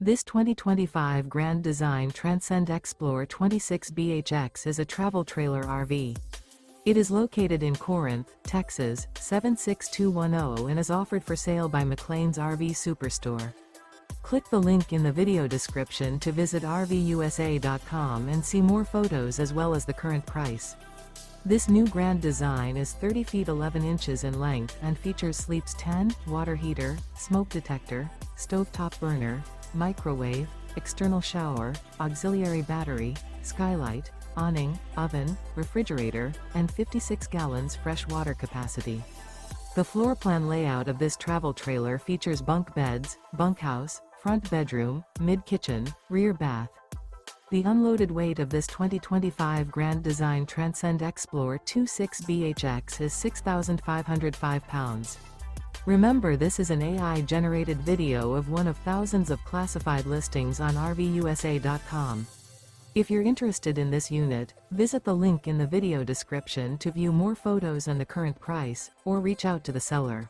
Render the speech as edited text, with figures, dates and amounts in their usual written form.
This 2025 Grand Design Transcend Xplor 26BHX is a travel trailer RV. It is located in Corinth, Texas, 76210 and is offered for sale by McClain's RV Superstore. Click the link in the video description to visit RVUSA.com and see more photos as well as the current price. This new Grand Design is 30 feet 11 inches in length and features sleeps 10, water heater, smoke detector, stovetop burner, microwave, external shower, auxiliary battery, skylight, awning, oven, refrigerator, and 56 gallons fresh water capacity. The floor plan layout of this travel trailer features bunk beds, bunkhouse, front bedroom, mid-kitchen, rear bath. The unloaded weight of this 2025 Grand Design Transcend Xplor 26BHX is 6,505 pounds. Remember, this is an AI-generated video of one of thousands of classified listings on RVUSA.com. If you're interested in this unit, visit the link in the video description to view more photos and the current price, or reach out to the seller.